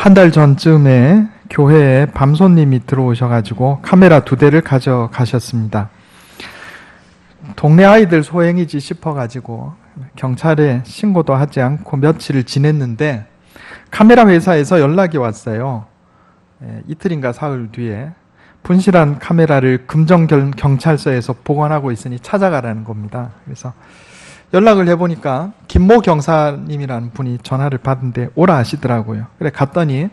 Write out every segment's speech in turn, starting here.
한 달 전쯤에 교회에 밤손님이 들어오셔가지고 카메라 2대를 가져가셨습니다. 동네 아이들 소행이지 싶어가지고 경찰에 신고도 하지 않고 며칠을 지냈는데 카메라 회사에서 연락이 왔어요. 이틀인가 사흘 뒤에 분실한 카메라를 금정경찰서에서 보관하고 있으니 찾아가라는 겁니다. 그래서 연락을 해보니까 김모 경사님이라는 분이 전화를 받은데 오라 하시더라고요. 그래 갔더니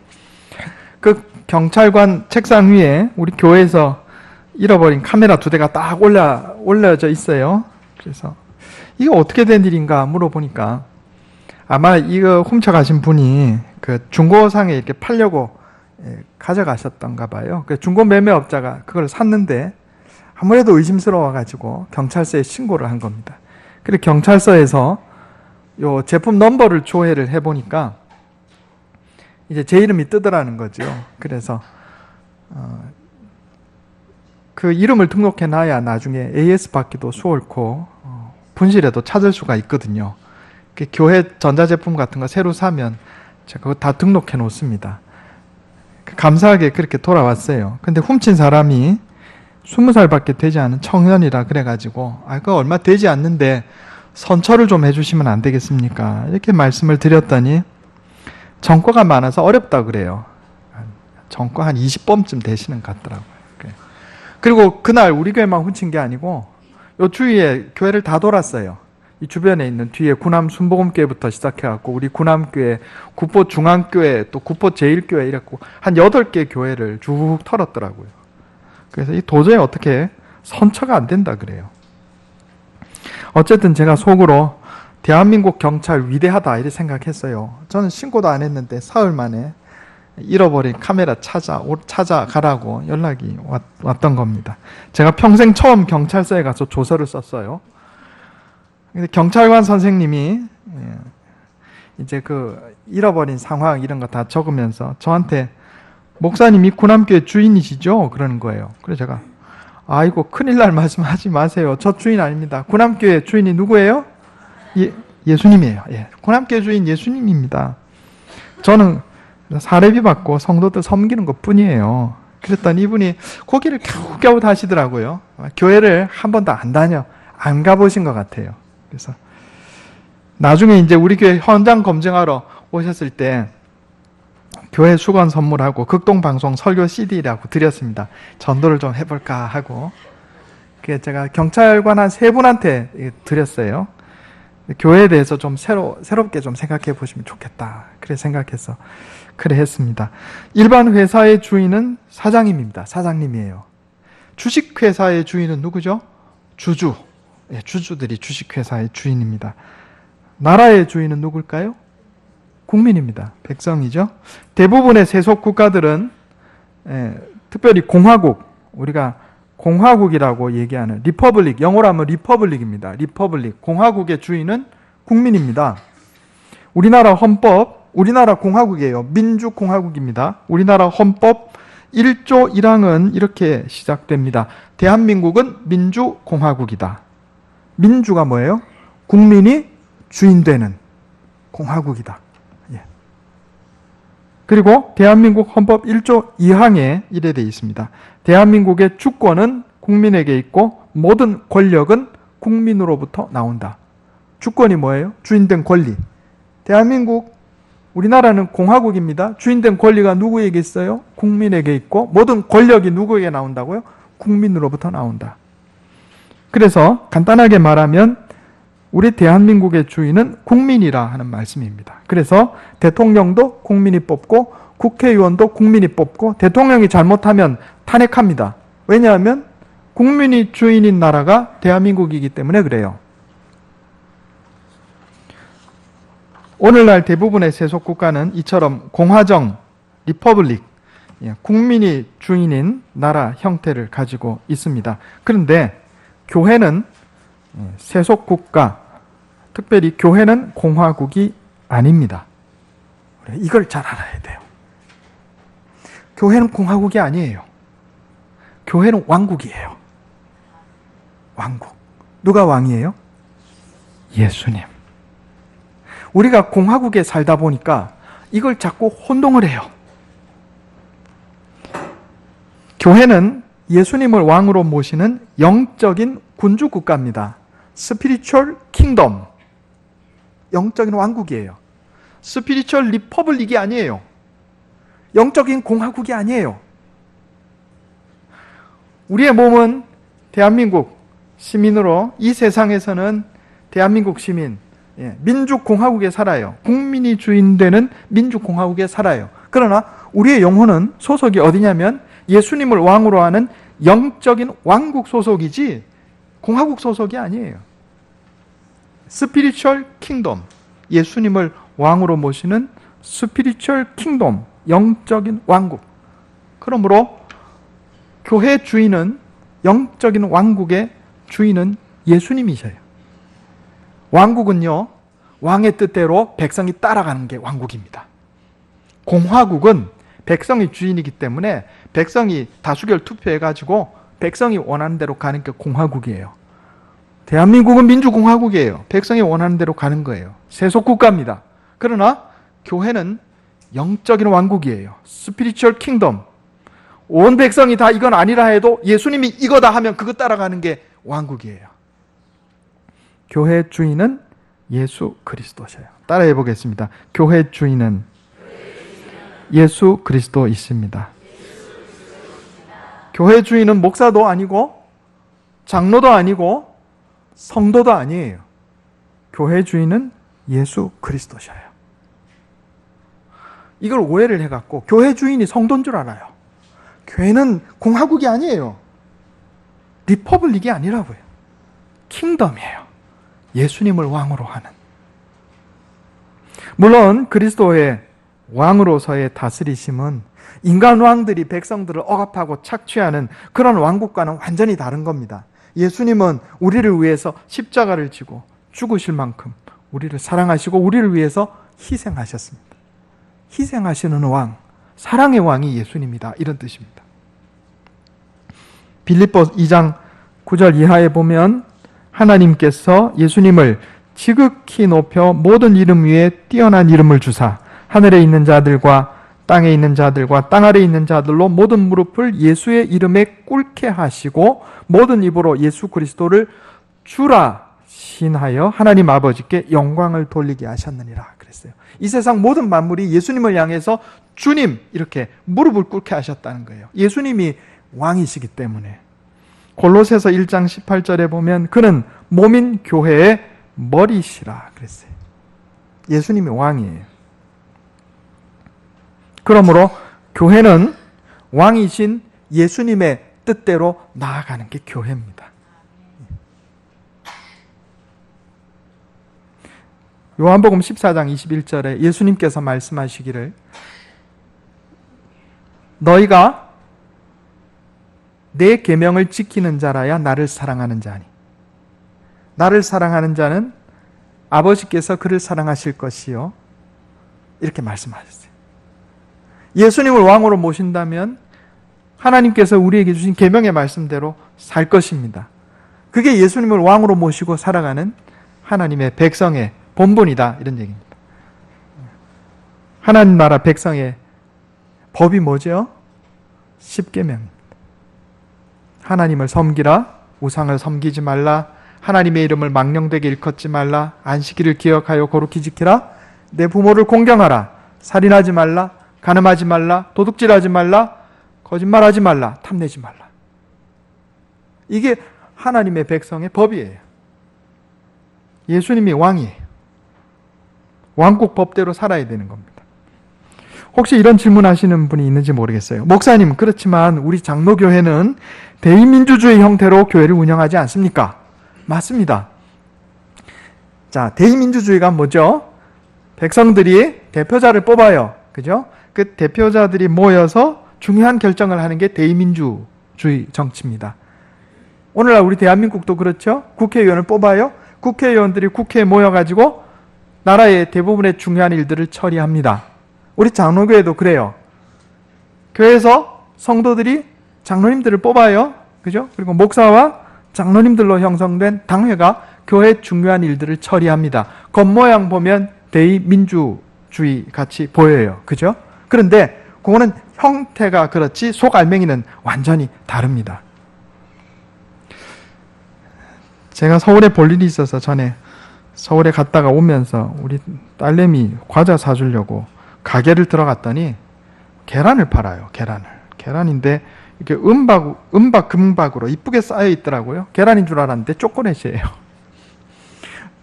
그 경찰관 책상 위에 우리 교회에서 잃어버린 카메라 2대가 딱 올려져 있어요. 그래서 이거 어떻게 된 일인가 물어보니까 아마 이거 훔쳐가신 분이 그 중고상에 이렇게 팔려고 가져가셨던가 봐요. 그 중고 매매업자가 그걸 샀는데 아무래도 의심스러워가지고 경찰서에 신고를 한 겁니다. 그래서 경찰서에서 요 제품 넘버를 조회를 해보니까 이제 제 이름이 뜨더라는 거죠. 그래서 그 이름을 등록해놔야 나중에 AS 받기도 수월고 분실해도 찾을 수가 있거든요. 교회 전자제품 같은 거 새로 사면 제가 그거 다 등록해 놓습니다. 감사하게 그렇게 돌아왔어요. 근데 훔친 사람이 20살밖에 되지 않은 청년이라 그래가지고 그거 얼마 되지 않는데 선처를 좀 해주시면 안 되겠습니까? 이렇게 말씀을 드렸더니 전과가 많아서 어렵다 그래요. 전과 한 20범쯤 되시는 것 같더라고요. 그리고 그날 우리 교회만 훔친 게 아니고 요 주위에 교회를 다 돌았어요. 이 주변에 있는 뒤에 구남 순복음교회부터 시작해갖고 우리 구남교회, 구포 중앙교회, 또 구포 제1교회 이랬고 한 8개 교회를 쭉 털었더라고요. 그래서 이 도저히 어떻게 선처가 안 된다 그래요. 어쨌든 제가 속으로 대한민국 경찰 위대하다 이렇게 생각했어요. 저는 신고도 안 했는데 사흘 만에 잃어버린 카메라 찾아가라고 연락이 왔던 겁니다. 제가 평생 처음 경찰서에 가서 조서를 썼어요. 근데 경찰관 선생님이 이제 그 잃어버린 상황 이런 거 다 적으면서 저한테 목사님이 구남교회 주인이시죠? 그러는 거예요. 그래서 제가 아이고 큰일 날 말씀하지 마세요. 저 주인 아닙니다. 구남교회 주인이 누구예요? 예수님이에요. 구남교회 주인 예수님입니다. 저는 사례비 받고 성도들 섬기는 것 뿐이에요. 그랬더니 이분이 고개를 겨우겨우 다시더라고요. 교회를 한 번도 안 가보신 것 같아요. 그래서 나중에 이제 우리 교회 현장 검증하러 오셨을 때 교회 수건 선물하고 극동방송 설교 CD라고 드렸습니다. 전도를 좀 해볼까 하고. 그게 제가 경찰관 한 3분한테 드렸어요. 교회에 대해서 좀 새롭게 좀 생각해 보시면 좋겠다. 그래 생각해서 그래 했습니다. 일반 회사의 주인은 사장님입니다. 사장님이에요. 주식회사의 주인은 누구죠? 주주. 주주들이 주식회사의 주인입니다. 나라의 주인은 누굴까요? 국민입니다. 백성이죠. 대부분의 세속 국가들은 특별히 공화국, 우리가 공화국이라고 얘기하는 리퍼블릭, 영어로 하면 리퍼블릭입니다. 리퍼블릭, 공화국의 주인은 국민입니다. 우리나라 헌법, 우리나라 공화국이에요. 민주공화국입니다. 우리나라 헌법 1조 1항은 이렇게 시작됩니다. 대한민국은 민주공화국이다. 민주가 뭐예요? 국민이 주인 되는 공화국이다. 그리고 대한민국 헌법 1조 2항에 이래 되어 있습니다. 대한민국의 주권은 국민에게 있고 모든 권력은 국민으로부터 나온다. 주권이 뭐예요? 주인된 권리. 대한민국, 우리나라는 공화국입니다. 주인된 권리가 누구에게 있어요? 국민에게 있고 모든 권력이 누구에게 나온다고요? 국민으로부터 나온다. 그래서 간단하게 말하면 우리 대한민국의 주인은 국민이라 하는 말씀입니다. 그래서 대통령도 국민이 뽑고 국회의원도 국민이 뽑고 대통령이 잘못하면 탄핵합니다. 왜냐하면 국민이 주인인 나라가 대한민국이기 때문에 그래요. 오늘날 대부분의 세속 국가는 이처럼 공화정, 리퍼블릭, 국민이 주인인 나라 형태를 가지고 있습니다. 그런데 교회는 세속 국가, 특별히 교회는 공화국이 아닙니다. 이걸 잘 알아야 돼요. 교회는 공화국이 아니에요. 교회는 왕국이에요. 왕국. 누가 왕이에요? 예수님. 우리가 공화국에 살다 보니까 이걸 자꾸 혼동을 해요. 교회는 예수님을 왕으로 모시는 영적인 군주 국가입니다. 스피리추얼 킹덤. 영적인 왕국이에요. 스피리추얼 리퍼블릭이 아니에요. 영적인 공화국이 아니에요. 우리의 몸은 대한민국 시민으로 이 세상에서는 대한민국 시민, 민주공화국에 살아요. 국민이 주인되는 민주공화국에 살아요. 그러나 우리의 영혼은 소속이 어디냐면 예수님을 왕으로 하는 영적인 왕국 소속이지 공화국 소속이 아니에요. 스피리추얼 킹덤, 예수님을 왕으로 모시는 스피리추얼 킹덤, 영적인 왕국. 그러므로 교회 주인은, 영적인 왕국의 주인은 예수님이셔요. 왕국은요, 왕의 뜻대로 백성이 따라가는 게 왕국입니다. 공화국은 백성이 주인이기 때문에 백성이 다수결 투표해가지고 백성이 원하는 대로 가는 게 공화국이에요. 대한민국은 민주공화국이에요. 백성이 원하는 대로 가는 거예요. 세속국가입니다. 그러나 교회는 영적인 왕국이에요. 스피리추얼 킹덤. 온 백성이 다 이건 아니라 해도 예수님이 이거다 하면 그거 따라가는 게 왕국이에요. 교회 주인은 예수 그리스도셔요. 따라해 보겠습니다. 교회 주인은 예수 그리스도이십니다. 교회 주인은 목사도 아니고 장로도 아니고 성도도 아니에요. 교회 주인은 예수 그리스도셔요. 이걸 오해를 해갖고 교회 주인이 성도인 줄 알아요. 교회는 공화국이 아니에요. 리퍼블릭이 아니라고요. 킹덤이에요. 예수님을 왕으로 하는. 물론 그리스도의 왕으로서의 다스리심은 인간 왕들이 백성들을 억압하고 착취하는 그런 왕국과는 완전히 다른 겁니다. 예수님은 우리를 위해서 십자가를 지고 죽으실 만큼 우리를 사랑하시고 우리를 위해서 희생하셨습니다. 희생하시는 왕, 사랑의 왕이 예수님이다, 이런 뜻입니다. 빌립보 2장 9절 이하에 보면 하나님께서 예수님을 지극히 높여 모든 이름 위에 뛰어난 이름을 주사 하늘에 있는 자들과 땅에 있는 자들과 땅 아래에 있는 자들로 모든 무릎을 예수의 이름에 꿇게 하시고 모든 입으로 예수 그리스도를 주라 신하여 하나님 아버지께 영광을 돌리게 하셨느니라 그랬어요. 이 세상 모든 만물이 예수님을 향해서 주님 이렇게 무릎을 꿇게 하셨다는 거예요. 예수님이 왕이시기 때문에. 골로새서 1장 18절에 보면 그는 몸인 교회의 머리시라 그랬어요. 예수님이 왕이에요. 그러므로 교회는 왕이신 예수님의 뜻대로 나아가는 게 교회입니다. 요한복음 14장 21절에 예수님께서 말씀하시기를 너희가 내 계명을 지키는 자라야 나를 사랑하는 자니 나를 사랑하는 자는 아버지께서 그를 사랑하실 것이요 이렇게 말씀하셨어요. 예수님을 왕으로 모신다면 하나님께서 우리에게 주신 계명의 말씀대로 살 것입니다. 그게 예수님을 왕으로 모시고 살아가는 하나님의 백성의 본분이다, 이런 얘기입니다. 하나님 나라 백성의 법이 뭐죠? 10계명입니다. 하나님을 섬기라, 우상을 섬기지 말라, 하나님의 이름을 망령되게 일컫지 말라, 안식일을 기억하여 거룩히 지키라, 내 부모를 공경하라, 살인하지 말라, 간음하지 말라, 도둑질하지 말라, 거짓말하지 말라, 탐내지 말라. 이게 하나님의 백성의 법이에요. 예수님이 왕이에요. 왕국 법대로 살아야 되는 겁니다. 혹시 이런 질문하시는 분이 있는지 모르겠어요. 목사님, 그렇지만 우리 장로교회는 대의민주주의 형태로 교회를 운영하지 않습니까? 맞습니다. 자, 대의민주주의가 뭐죠? 백성들이 대표자를 뽑아요. 그죠? 그 대표자들이 모여서 중요한 결정을 하는 게 대의민주주의 정치입니다. 오늘날 우리 대한민국도 그렇죠? 국회의원을 뽑아요. 국회의원들이 국회에 모여가지고 나라의 대부분의 중요한 일들을 처리합니다. 우리 장로교회도 그래요. 교회에서 성도들이 장로님들을 뽑아요. 그죠? 그리고 목사와 장로님들로 형성된 당회가 교회 중요한 일들을 처리합니다. 겉모양 보면 대의민주주의 같이 보여요. 그죠? 그런데 그거는 형태가 그렇지 속 알맹이는 완전히 다릅니다. 제가 서울에 볼 일이 있어서 전에 서울에 갔다가 오면서 우리 딸내미 과자 사주려고 가게를 들어갔더니 계란을 팔아요. 계란인데 이렇게 은박 금박으로 이쁘게 쌓여 있더라고요. 계란인 줄 알았는데 초콜릿이에요.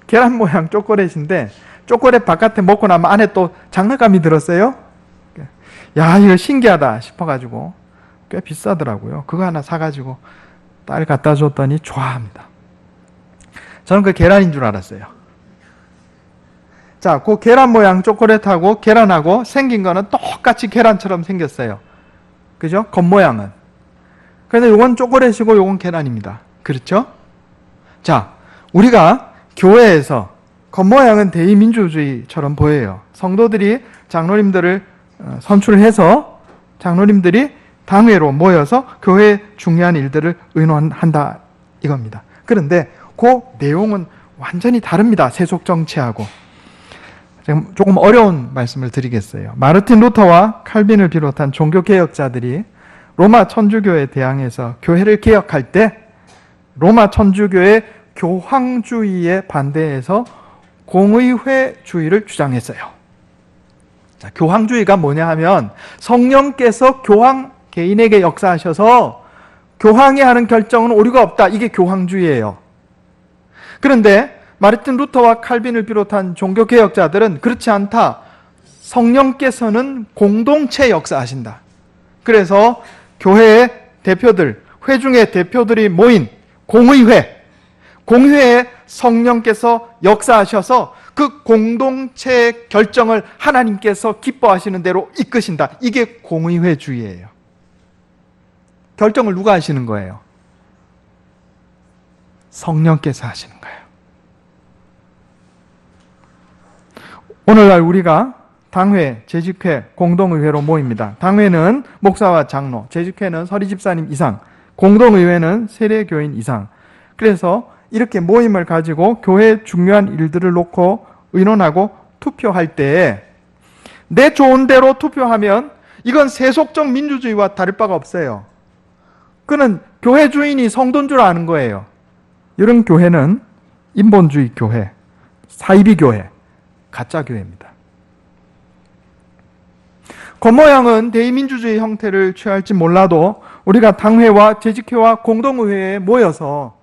계란 모양 초콜릿인데 초콜릿 바깥에 먹고 나면 안에 또 장난감이 들었어요. 야, 이거 신기하다 싶어가지고 꽤 비싸더라고요. 그거 하나 사가지고 딸 갖다 줬더니 좋아합니다. 저는 그 계란인 줄 알았어요. 자, 그 계란 모양 초콜릿하고 계란하고 생긴 거는 똑같이 계란처럼 생겼어요. 그죠? 겉모양은. 그런데 요건 초콜릿이고 요건 계란입니다. 그렇죠? 자, 우리가 교회에서 겉모양은 대의민주주의처럼 보여요. 성도들이 장로님들을 선출해서 장로님들이 당회로 모여서 교회의 중요한 일들을 의논한다 이겁니다. 그런데 그 내용은 완전히 다릅니다. 세속 정치하고. 조금 어려운 말씀을 드리겠어요. 마르틴 루터와 칼빈을 비롯한 종교개혁자들이 로마 천주교에 대항해서 교회를 개혁할 때 로마 천주교의 교황주의에 반대해서 공의회주의를 주장했어요. 자, 교황주의가 뭐냐 하면 성령께서 교황 개인에게 역사하셔서 교황이 하는 결정은 오류가 없다. 이게 교황주의예요. 그런데 마르틴 루터와 칼빈을 비롯한 종교개혁자들은 그렇지 않다. 성령께서는 공동체 역사하신다. 그래서 교회의 대표들, 회중의 대표들이 모인 공의회에 성령께서 역사하셔서 그 공동체의 결정을 하나님께서 기뻐하시는 대로 이끄신다. 이게 공의회주의예요. 결정을 누가 하시는 거예요? 성령께서 하시는 거예요. 오늘날 우리가 당회, 재직회, 공동의회로 모입니다. 당회는 목사와 장로, 재직회는 서리집사님 이상, 공동의회는 세례교인 이상. 그래서 이렇게 모임을 가지고 교회의 중요한 일들을 놓고 의논하고 투표할 때 내 좋은 대로 투표하면 이건 세속적 민주주의와 다를 바가 없어요. 그는 교회 주인이 성도인 줄 아는 거예요. 이런 교회는 인본주의 교회, 사이비 교회, 가짜 교회입니다. 겉모양은 대의민주주의 형태를 취할지 몰라도 우리가 당회와 재직회와 공동의회에 모여서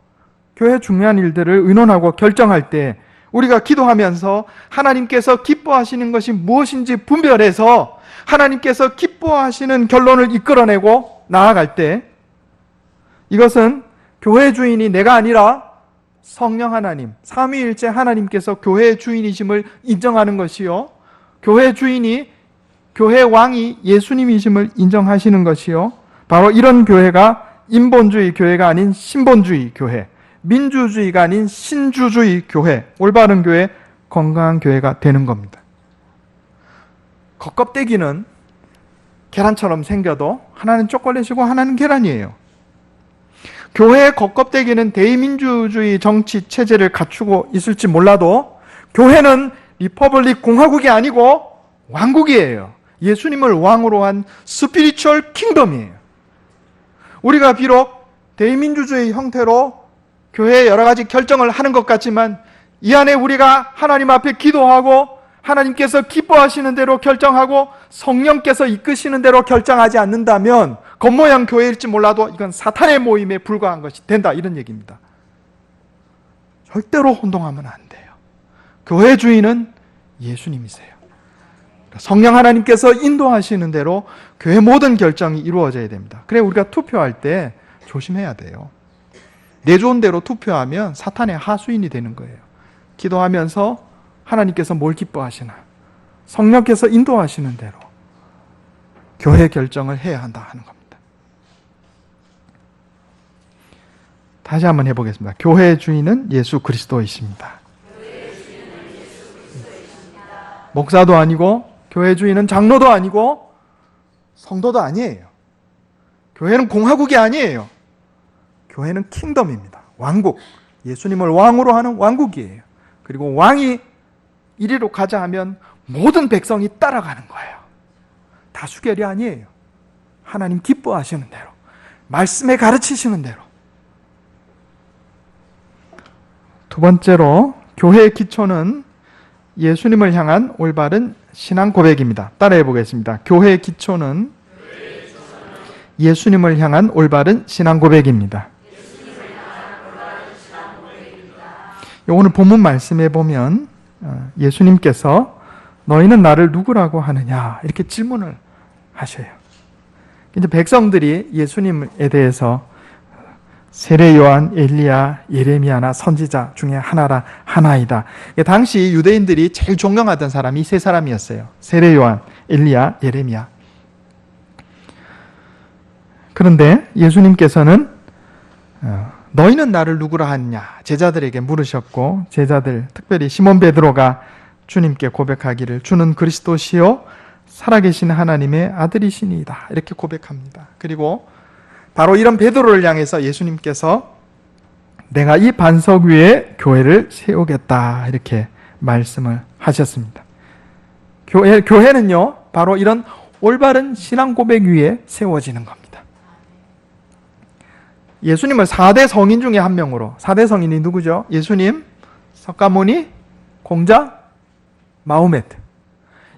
교회 중요한 일들을 의논하고 결정할 때 우리가 기도하면서 하나님께서 기뻐하시는 것이 무엇인지 분별해서 하나님께서 기뻐하시는 결론을 이끌어내고 나아갈 때 이것은 교회 주인이 내가 아니라 성령 하나님, 삼위일체 하나님께서 교회의 주인이심을 인정하는 것이요. 교회 주인이 교회 왕이 예수님이심을 인정하시는 것이요. 바로 이런 교회가 인본주의 교회가 아닌 신본주의 교회, 민주주의가 아닌 신주주의 교회, 올바른 교회, 건강한 교회가 되는 겁니다. 겉껍데기는 계란처럼 생겨도 하나는 초콜릿이고 하나는 계란이에요. 교회의 겉껍데기는 대의민주주의 정치 체제를 갖추고 있을지 몰라도 교회는 리퍼블릭 공화국이 아니고 왕국이에요. 예수님을 왕으로 한 스피리추얼 킹덤이에요. 우리가 비록 대의민주주의 형태로 교회에 여러 가지 결정을 하는 것 같지만 이 안에 우리가 하나님 앞에 기도하고 하나님께서 기뻐하시는 대로 결정하고 성령께서 이끄시는 대로 결정하지 않는다면 겉모양 교회일지 몰라도 이건 사탄의 모임에 불과한 것이 된다 이런 얘기입니다. 절대로 혼동하면 안 돼요. 교회 주인은 예수님이세요. 성령 하나님께서 인도하시는 대로 교회 모든 결정이 이루어져야 됩니다. 그래 우리가 투표할 때 조심해야 돼요. 내 좋은 대로 투표하면 사탄의 하수인이 되는 거예요. 기도하면서 하나님께서 뭘 기뻐하시나 성령께서 인도하시는 대로 교회 결정을 해야 한다 하는 겁니다. 다시 한번 해보겠습니다. 교회의 주인은 예수 그리스도이십니다. 목사도 아니고 교회 주인은 장로도 아니고 성도도 아니에요. 교회는 공화국이 아니에요. 교회는 킹덤입니다. 왕국. 예수님을 왕으로 하는 왕국이에요. 그리고 왕이 이리로 가자 하면 모든 백성이 따라가는 거예요. 다수결이 아니에요. 하나님 기뻐하시는 대로, 말씀에 가르치시는 대로. 두 번째로 교회의 기초는 예수님을 향한 올바른 신앙 고백입니다. 따라해 보겠습니다. 교회의 기초는 예수님을 향한 올바른 신앙 고백입니다. 오늘 본문 말씀에 보면 예수님께서 너희는 나를 누구라고 하느냐 이렇게 질문을 하셔요. 이제 백성들이 예수님에 대해서 세례 요한, 엘리야, 예레미야나 선지자 중에 하나이다. 당시 유대인들이 제일 존경하던 사람이 이 세 사람이었어요. 세례 요한, 엘리야, 예레미야. 그런데 예수님께서는 너희는 나를 누구라 하느냐 제자들에게 물으셨고, 제자들 특별히 시몬 베드로가 주님께 고백하기를 주는 그리스도시요 살아계신 하나님의 아들이시니이다 이렇게 고백합니다. 그리고 바로 이런 베드로를 향해서 예수님께서 내가 이 반석 위에 교회를 세우겠다 이렇게 말씀을 하셨습니다. 교회는요 바로 이런 올바른 신앙 고백 위에 세워지는 겁니다. 예수님을 4대 성인 중에 한 명으로, 4대 성인이 누구죠? 예수님, 석가모니, 공자, 마호메트.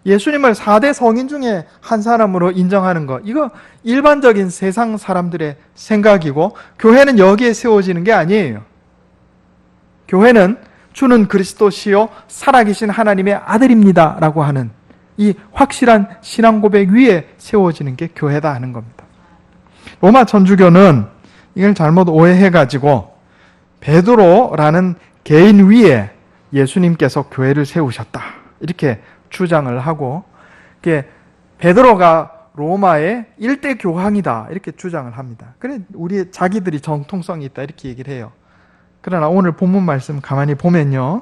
예수님을 4대 성인 중에 한 사람으로 인정하는 것, 이거 일반적인 세상 사람들의 생각이고 교회는 여기에 세워지는 게 아니에요. 교회는 주는 그리스도시요 살아계신 하나님의 아들입니다 라고 하는 이 확실한 신앙 고백 위에 세워지는 게 교회다 하는 겁니다. 로마 천주교는 이걸 잘못 오해해가지고 베드로라는 개인 위에 예수님께서 교회를 세우셨다 이렇게 주장을 하고, 베드로가 로마의 일대 교황이다 이렇게 주장을 합니다. 그래 우리 자기들이 정통성이 있다 이렇게 얘기를 해요. 그러나 오늘 본문 말씀 가만히 보면요,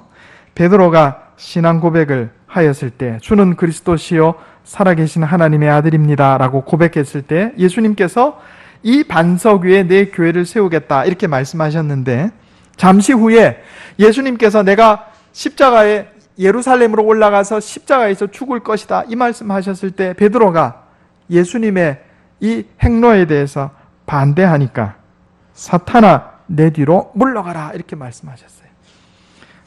베드로가 신앙 고백을 하였을 때 주는 그리스도시요 살아계신 하나님의 아들입니다 라고 고백했을 때 예수님께서 이 반석 위에 내 교회를 세우겠다 이렇게 말씀하셨는데, 잠시 후에 예수님께서 내가 십자가에 예루살렘으로 올라가서 십자가에서 죽을 것이다 이 말씀하셨을 때 베드로가 예수님의 이 행로에 대해서 반대하니까 사탄아 내 뒤로 물러가라 이렇게 말씀하셨어요.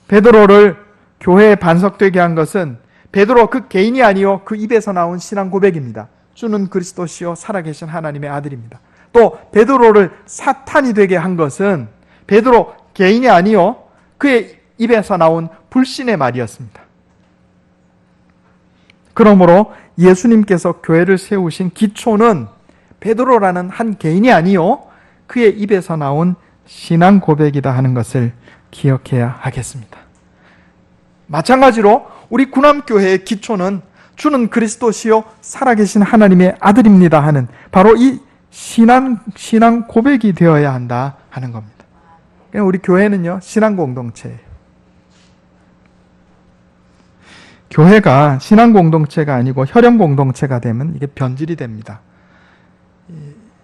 베드로를 교회에 반석되게 한 것은 베드로 그 개인이 아니요 그 입에서 나온 신앙 고백입니다. 주는 그리스도시요 살아계신 하나님의 아들입니다. 또 베드로를 사탄이 되게 한 것은 베드로 개인이 아니요 그의 입에서 나온 불신의 말이었습니다. 그러므로 예수님께서 교회를 세우신 기초는 베드로라는 한 개인이 아니요 그의 입에서 나온 신앙 고백이다 하는 것을 기억해야 하겠습니다. 마찬가지로 우리 구남교회의 기초는 주는 그리스도시요 살아계신 하나님의 아들입니다 하는 바로 이 신앙 고백이 되어야 한다 하는 겁니다. 우리 교회는요 신앙 공동체예요. 교회가 신앙 공동체가 아니고 혈연 공동체가 되면 이게 변질이 됩니다.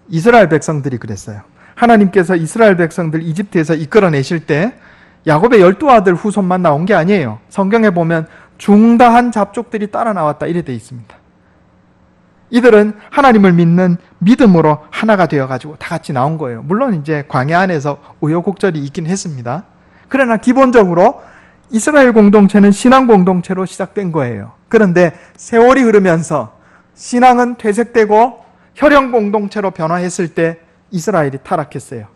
이스라엘 백성들이 그랬어요. 하나님께서 이스라엘 백성들 이집트에서 이끌어내실 때 야곱의 12아들 후손만 나온 게 아니에요. 성경에 보면 중다한 잡족들이 따라 나왔다 이래 돼 있습니다. 이들은 하나님을 믿는 믿음으로 하나가 되어가지고 다 같이 나온 거예요. 물론 이제 광야 안에서 우여곡절이 있긴 했습니다. 그러나 기본적으로 이스라엘 공동체는 신앙 공동체로 시작된 거예요. 그런데 세월이 흐르면서 신앙은 퇴색되고 혈연 공동체로 변화했을 때 이스라엘이 타락했어요.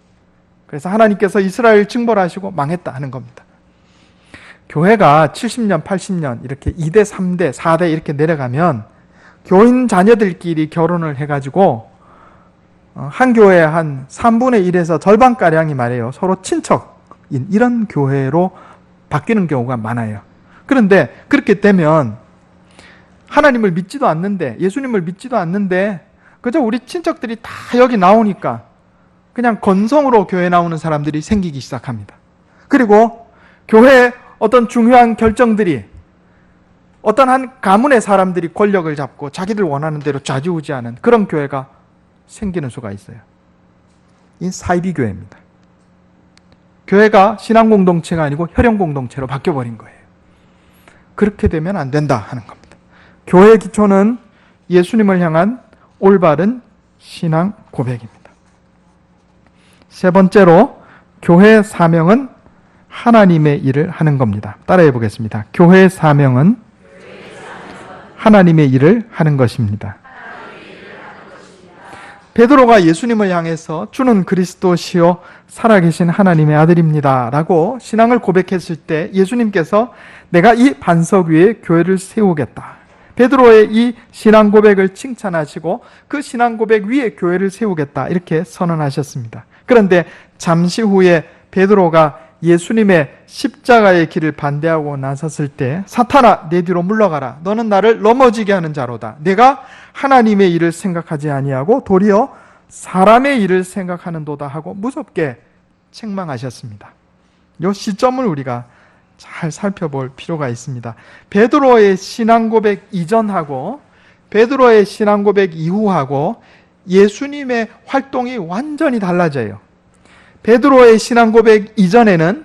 그래서 하나님께서 이스라엘 징벌하시고 망했다 하는 겁니다. 교회가 70년, 80년 이렇게 2대, 3대, 4대 이렇게 내려가면 교인 자녀들끼리 결혼을 해가지고 한 교회에 한 3분의 1에서 절반가량이 말이에요. 서로 친척인 이런 교회로 바뀌는 경우가 많아요. 그런데 그렇게 되면 하나님을 믿지도 않는데, 예수님을 믿지도 않는데 그저 우리 친척들이 다 여기 나오니까 그냥 건성으로 교회 나오는 사람들이 생기기 시작합니다. 그리고 교회의 어떤 중요한 결정들이 어떤 한 가문의 사람들이 권력을 잡고 자기들 원하는 대로 좌지우지하는 그런 교회가 생기는 수가 있어요. 이 사이비교회입니다. 교회가 신앙 공동체가 아니고 혈연 공동체로 바뀌어버린 거예요. 그렇게 되면 안 된다 하는 겁니다. 교회의 기초는 예수님을 향한 올바른 신앙 고백입니다. 세 번째로 교회의 사명은 하나님의 일을 하는 겁니다. 따라해 보겠습니다. 교회의 사명은 하나님의 일을 하는 것입니다. 베드로가 예수님을 향해서 주는 그리스도시요 살아계신 하나님의 아들입니다 라고 신앙을 고백했을 때 예수님께서 내가 이 반석 위에 교회를 세우겠다. 베드로의 이 신앙 고백을 칭찬하시고 그 신앙 고백 위에 교회를 세우겠다 이렇게 선언하셨습니다. 그런데 잠시 후에 베드로가 예수님의 십자가의 길을 반대하고 나섰을 때 사탄아 내 뒤로 물러가라. 너는 나를 넘어지게 하는 자로다. 내가 하나님의 일을 생각하지 아니하고 도리어 사람의 일을 생각하는도다 하고 무섭게 책망하셨습니다. 이 시점을 우리가 잘 살펴볼 필요가 있습니다. 베드로의 신앙 고백 이전하고 베드로의 신앙 고백 이후하고 예수님의 활동이 완전히 달라져요. 베드로의 신앙 고백 이전에는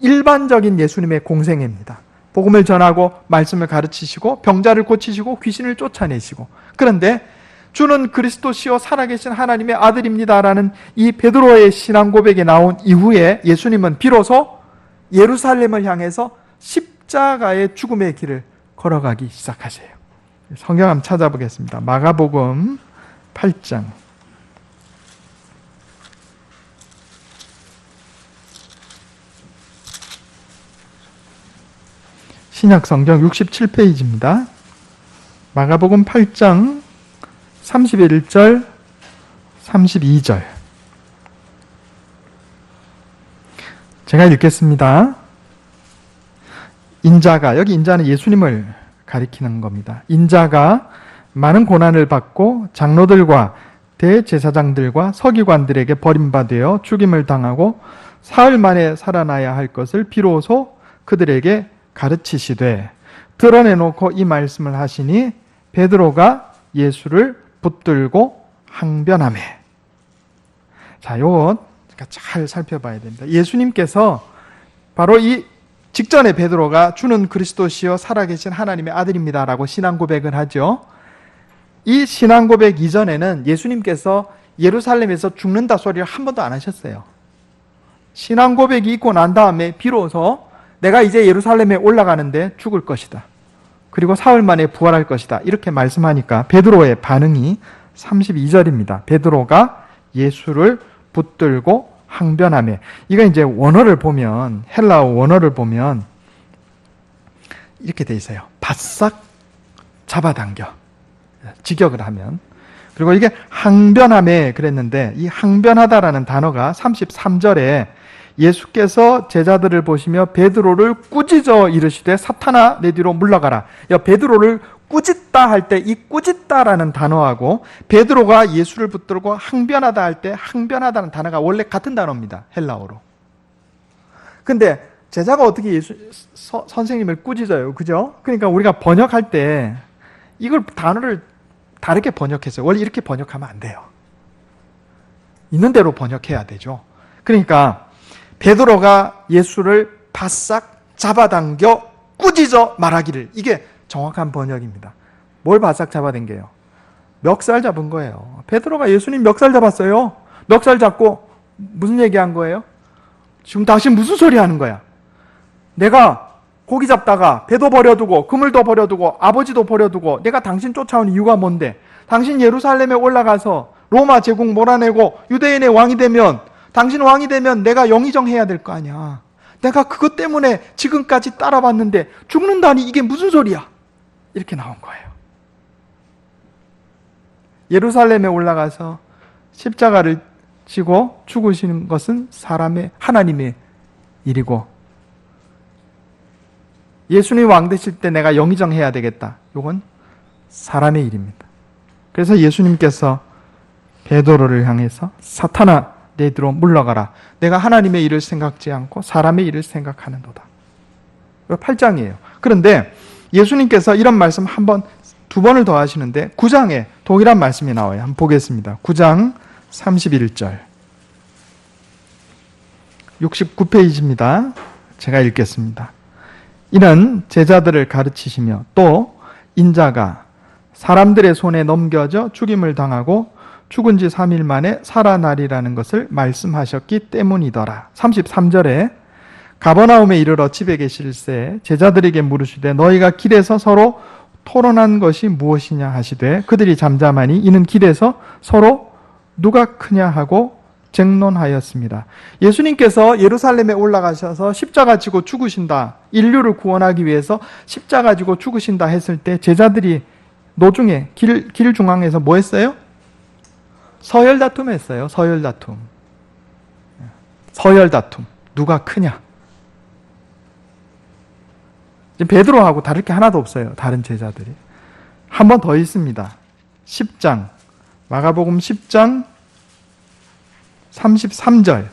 일반적인 예수님의 공생애입니다. 복음을 전하고 말씀을 가르치시고 병자를 고치시고 귀신을 쫓아내시고, 그런데 주는 그리스도시요 살아계신 하나님의 아들입니다라는 이 베드로의 신앙 고백이 나온 이후에 예수님은 비로소 예루살렘을 향해서 십자가의 죽음의 길을 걸어가기 시작하세요. 성경 한번 찾아보겠습니다. 마가복음 8장 신약성경 67페이지입니다. 마가복음 8장 31절 32절 제가 읽겠습니다. 인자가, 여기 인자는 예수님을 가리키는 겁니다. 인자가 많은 고난을 받고 장로들과 대제사장들과 서기관들에게 버림받아 죽임을 당하고 사흘 만에 살아나야 할 것을 비로소 그들에게 가르치시되 드러내놓고 이 말씀을 하시니 베드로가 예수를 붙들고 항변하매. 자, 요거 잘 살펴봐야 됩니다. 예수님께서 바로 이 직전에 베드로가 주는 그리스도시요 살아계신 하나님의 아들입니다라고 신앙 고백을 하죠. 이 신앙 고백 이전에는 예수님께서 예루살렘에서 죽는다 소리를 한 번도 안 하셨어요. 신앙 고백이 있고 난 다음에 비로소 내가 이제 예루살렘에 올라가는데 죽을 것이다. 그리고 사흘 만에 부활할 것이다. 이렇게 말씀하니까 베드로의 반응이 32절입니다. 베드로가 예수를 붙들고 항변하며. 이거 이제 원어를 보면, 헬라어 원어를 보면 이렇게 돼 있어요. 바싹 잡아당겨. 직역을 하면. 그리고 이게 항변하며 그랬는데 이 항변하다라는 단어가 33절에 예수께서 제자들을 보시며 베드로를 꾸짖어 이르시되 사탄아 내 뒤로 물러가라. 베드로를 꾸짖다 할 때 이 꾸짖다라는 단어하고 베드로가 예수를 붙들고 항변하다 할 때 항변하다는 단어가 원래 같은 단어입니다. 헬라어로. 근데 제자가 어떻게 선생님을 꾸짖어요? 그죠? 그러니까 우리가 번역할 때 이걸 단어를 다르게 번역했어요. 원래 이렇게 번역하면 안 돼요. 있는 대로 번역해야 되죠. 그러니까 베드로가 예수를 바싹 잡아당겨 꾸짖어 말하기를, 이게 정확한 번역입니다. 뭘 바싹 잡아당겨요? 멱살 잡은 거예요. 베드로가 예수님 멱살 잡았어요. 멱살 잡고 무슨 얘기한 거예요? 지금 당신 무슨 소리 하는 거야? 내가 고기 잡다가 배도 버려두고 그물도 버려두고 아버지도 버려두고 내가 당신 쫓아온 이유가 뭔데? 당신 예루살렘에 올라가서 로마 제국 몰아내고 유대인의 왕이 되면, 당신 왕이 되면 내가 영의정해야 될 거 아니야. 내가 그것 때문에 지금까지 따라봤는데 죽는다니 이게 무슨 소리야? 이렇게 나온 거예요. 예루살렘에 올라가서 십자가를 지고 죽으시는 것은 하나님의 일이고, 예수님 왕 되실 때 내가 영의정해야 되겠다. 이건 사람의 일입니다. 그래서 예수님께서 베드로를 향해서 사탄아 내 뒤로 물러가라. 내가 하나님의 일을 생각지 않고 사람의 일을 생각하는도다. 8장이에요. 그런데 예수님께서 이런 말씀 두 번을 더 하시는데 9장에 동일한 말씀이 나와요. 한번 보겠습니다. 9장 31절. 69페이지입니다. 제가 읽겠습니다. 이는 제자들을 가르치시며 또 인자가 사람들의 손에 넘겨져 죽임을 당하고 죽은 지 3일 만에 살아나리라는 것을 말씀하셨기 때문이더라. 33절에 가버나움에 이르러 집에 계실새 제자들에게 물으시되 너희가 길에서 서로 토론한 것이 무엇이냐 하시되 그들이 잠잠하니 이는 길에서 서로 누가 크냐 하고 쟁론하였습니다. 예수님께서 예루살렘에 올라가셔서 십자가 지고 죽으신다, 인류를 구원하기 위해서 십자가 지고 죽으신다 했을 때 제자들이 노중에 길 중앙에서 뭐 했어요? 서열다툼 했어요. 서열다툼. 누가 크냐? 베드로하고 다를 게 하나도 없어요. 다른 제자들이. 한 번 더 있습니다. 10장, 마가복음 10장 33절.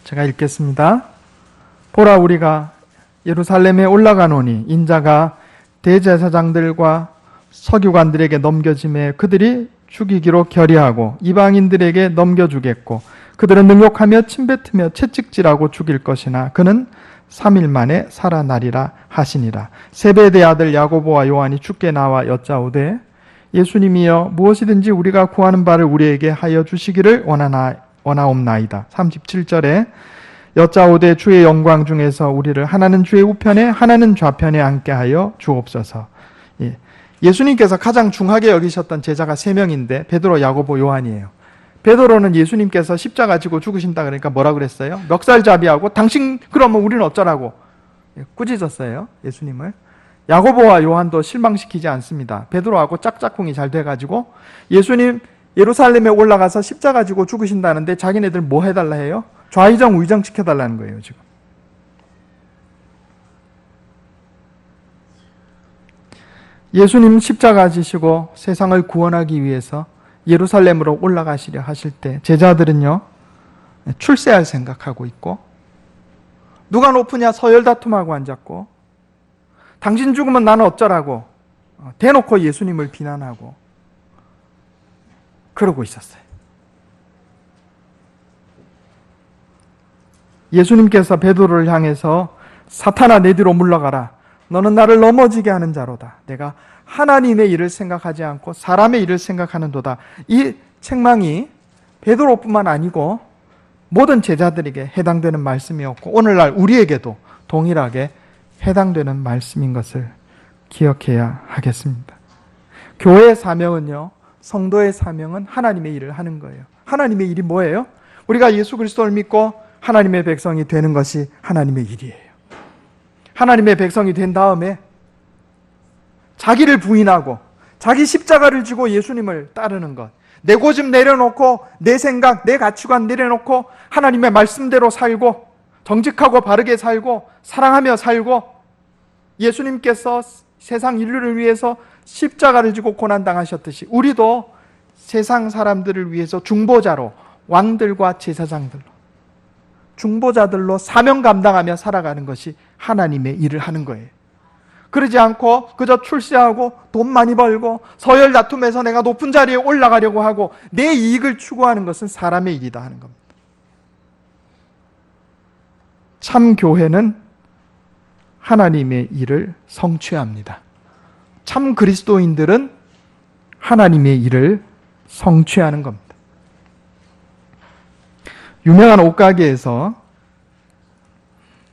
제가 읽겠습니다. 보라, 우리가 예루살렘에 올라가노니 인자가 대제사장들과 서기관들에게 넘겨짐에 그들이 죽이기로 결의하고 이방인들에게 넘겨주겠고 그들은 능욕하며 침뱉으며 채찍질하고 죽일 것이나 그는 3일 만에 살아나리라 하시니라. 세베대의 아들 야고보와 요한이 주께 나와 여짜오되 예수님이여 무엇이든지 우리가 구하는 바를 우리에게 하여 주시기를 원하옵나이다. 37절에 여짜오되 주의 영광 중에서 우리를 하나는 주의 우편에 하나는 좌편에 앉게 하여 주옵소서. 예수님께서 가장 중하게 여기셨던 제자가 3명인데 베드로, 야고보, 요한이에요. 베드로는 예수님께서 십자가 지고 죽으신다 그러니까 뭐라 그랬어요? 멱살잡이하고 당신 그러면 우리는 어쩌라고 꾸짖었어요, 예수님을. 야고보와 요한도 실망시키지 않습니다. 베드로하고 짝짝꿍이 잘 돼가지고 예수님 예루살렘에 올라가서 십자가 지고 죽으신다는데 자기네들 뭐 해달라 해요? 좌의정 우의정 시켜달라는 거예요, 지금. 예수님 십자가 지시고 세상을 구원하기 위해서 예루살렘으로 올라가시려 하실 때 제자들은요, 출세할 생각하고 있고, 누가 높으냐 서열다툼하고 앉았고, 당신 죽으면 나는 어쩌라고 대놓고 예수님을 비난하고 그러고 있었어요. 예수님께서 베드로를 향해서 사탄아 내 뒤로 물러가라. 너는 나를 넘어지게 하는 자로다. 내가 하나님의 일을 생각하지 않고 사람의 일을 생각하는도다. 이 책망이 베드로뿐만 아니고 모든 제자들에게 해당되는 말씀이었고 오늘날 우리에게도 동일하게 해당되는 말씀인 것을 기억해야 하겠습니다. 교회의 사명은요, 성도의 사명은 하나님의 일을 하는 거예요. 하나님의 일이 뭐예요? 우리가 예수 그리스도를 믿고 하나님의 백성이 되는 것이 하나님의 일이에요. 하나님의 백성이 된 다음에 자기를 부인하고 자기 십자가를 지고 예수님을 따르는 것, 내 고집 내려놓고 내 생각, 내 가치관 내려놓고 하나님의 말씀대로 살고 정직하고 바르게 살고 사랑하며 살고 예수님께서 세상 인류를 위해서 십자가를 지고 고난당하셨듯이 우리도 세상 사람들을 위해서 중보자로, 왕들과 제사장들로, 중보자들로 사명 감당하며 살아가는 것이 하나님의 일을 하는 거예요. 그러지 않고 그저 출세하고 돈 많이 벌고 서열 다툼에서 내가 높은 자리에 올라가려고 하고 내 이익을 추구하는 것은 사람의 일이다 하는 겁니다. 참 교회는 하나님의 일을 성취합니다. 참 그리스도인들은 하나님의 일을 성취하는 겁니다. 유명한 옷가게에서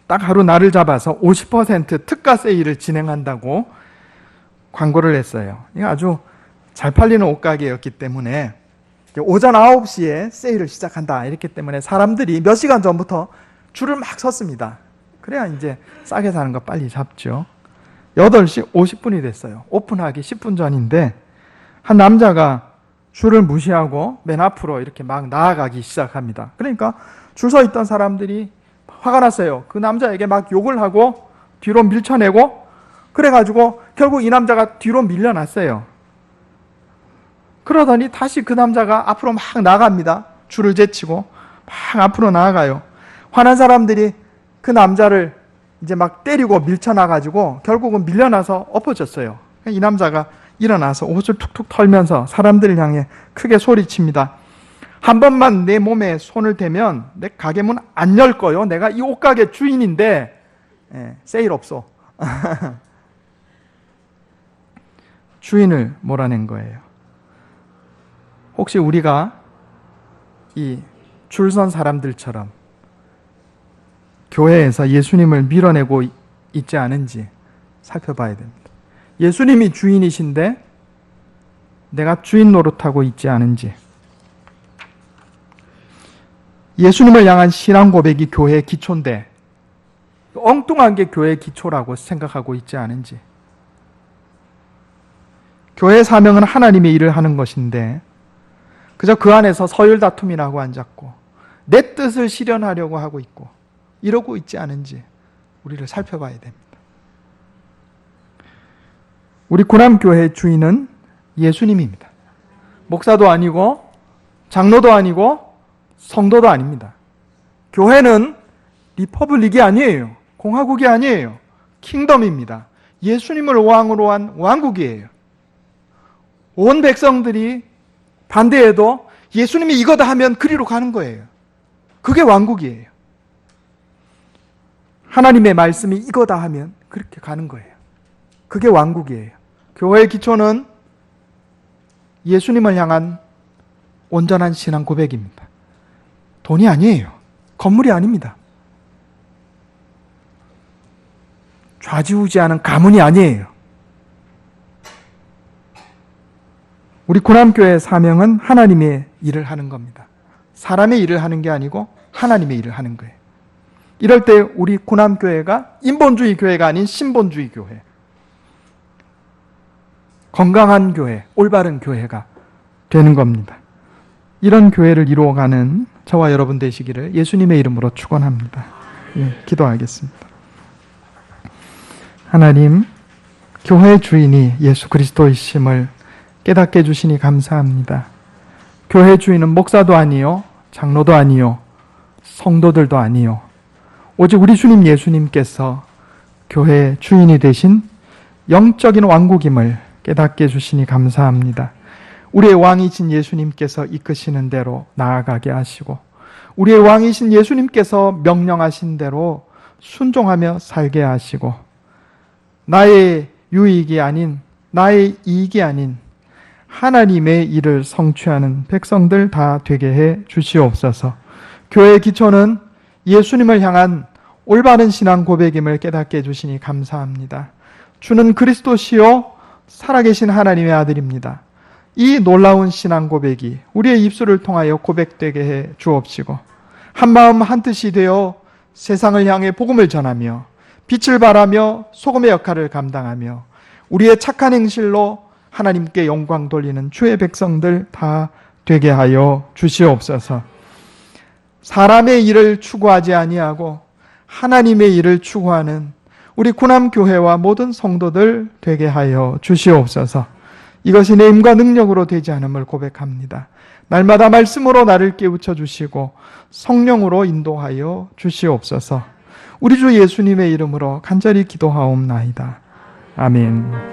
딱 하루 날을 잡아서 50% 특가 세일을 진행한다고 광고를 했어요. 이게 아주 잘 팔리는 옷가게였기 때문에 오전 9시에 세일을 시작한다 이랬기 때문에 사람들이 몇 시간 전부터 줄을 막 섰습니다. 그래야 이제 싸게 사는 거 빨리 잡죠. 8시 50분이 됐어요. 오픈하기 10분 전인데 한 남자가 줄을 무시하고 맨 앞으로 이렇게 막 나아가기 시작합니다. 그러니까 줄 서 있던 사람들이 화가 났어요. 그 남자에게 막 욕을 하고 뒤로 밀쳐내고 그래가지고 결국 이 남자가 뒤로 밀려났어요. 그러더니 다시 그 남자가 앞으로 막 나갑니다. 줄을 제치고 막 앞으로 나아가요. 화난 사람들이 그 남자를 이제 막 때리고 밀쳐나가지고 결국은 밀려나서 엎어졌어요. 이 남자가 일어나서 옷을 툭툭 털면서 사람들을 향해 크게 소리칩니다. 한 번만 내 몸에 손을 대면 내 가게 문 안 열 거요. 내가 이 옷가게 주인인데 세일 없어. 주인을 몰아낸 거예요. 혹시 우리가 이 줄선 사람들처럼 교회에서 예수님을 밀어내고 있지 않은지 살펴봐야 됩니다. 예수님이 주인이신데 내가 주인 노릇하고 있지 않은지, 예수님을 향한 신앙 고백이 교회의 기초인데 엉뚱한 게 교회의 기초라고 생각하고 있지 않은지, 교회의 사명은 하나님의 일을 하는 것인데 그저 그 안에서 서열 다툼이라고 앉았고 내 뜻을 실현하려고 하고 있고 이러고 있지 않은지 우리를 살펴봐야 됩니다. 우리 구남교회의 주인은 예수님입니다. 목사도 아니고 장로도 아니고 성도도 아닙니다. 교회는 리퍼블릭이 아니에요. 공화국이 아니에요. 킹덤입니다. 예수님을 왕으로 한 왕국이에요. 온 백성들이 반대해도 예수님이 이거다 하면 그리로 가는 거예요. 그게 왕국이에요. 하나님의 말씀이 이거다 하면 그렇게 가는 거예요. 그게 왕국이에요. 교회의 기초는 예수님을 향한 온전한 신앙 고백입니다. 돈이 아니에요. 건물이 아닙니다. 좌지우지하는 가문이 아니에요. 우리 구남교회의 사명은 하나님의 일을 하는 겁니다. 사람의 일을 하는 게 아니고 하나님의 일을 하는 거예요. 이럴 때 우리 구남교회가 인본주의 교회가 아닌 신본주의 교회, 건강한 교회, 올바른 교회가 되는 겁니다. 이런 교회를 이루어가는 저와 여러분 되시기를 예수님의 이름으로 축원합니다. 기도하겠습니다. 하나님, 교회의 주인이 예수 그리스도이심을 깨닫게 해주시니 감사합니다. 교회 주인은 목사도 아니요, 장로도 아니요, 성도들도 아니요, 오직 우리 주님 예수님께서 교회의 주인이 되신 영적인 왕국임을 깨닫게 해주시니 감사합니다. 우리의 왕이신 예수님께서 이끄시는 대로 나아가게 하시고 우리의 왕이신 예수님께서 명령하신 대로 순종하며 살게 하시고 나의 유익이 아닌, 나의 이익이 아닌 하나님의 일을 성취하는 백성들 다 되게 해 주시옵소서. 교회의 기초는 예수님을 향한 올바른 신앙 고백임을 깨닫게 해주시니 감사합니다. 주는 그리스도시요 살아계신 하나님의 아들입니다. 이 놀라운 신앙 고백이 우리의 입술을 통하여 고백되게 해 주옵시고 한마음 한뜻이 되어 세상을 향해 복음을 전하며 빛을 발하며 소금의 역할을 감당하며 우리의 착한 행실로 하나님께 영광 돌리는 주의 백성들 다 되게 하여 주시옵소서. 사람의 일을 추구하지 아니하고 하나님의 일을 추구하는 우리 구남교회와 모든 성도들 되게 하여 주시옵소서. 이것이 내 힘과 능력으로 되지 않음을 고백합니다. 날마다 말씀으로 나를 깨우쳐 주시고 성령으로 인도하여 주시옵소서. 우리 주 예수님의 이름으로 간절히 기도하옵나이다. 아멘.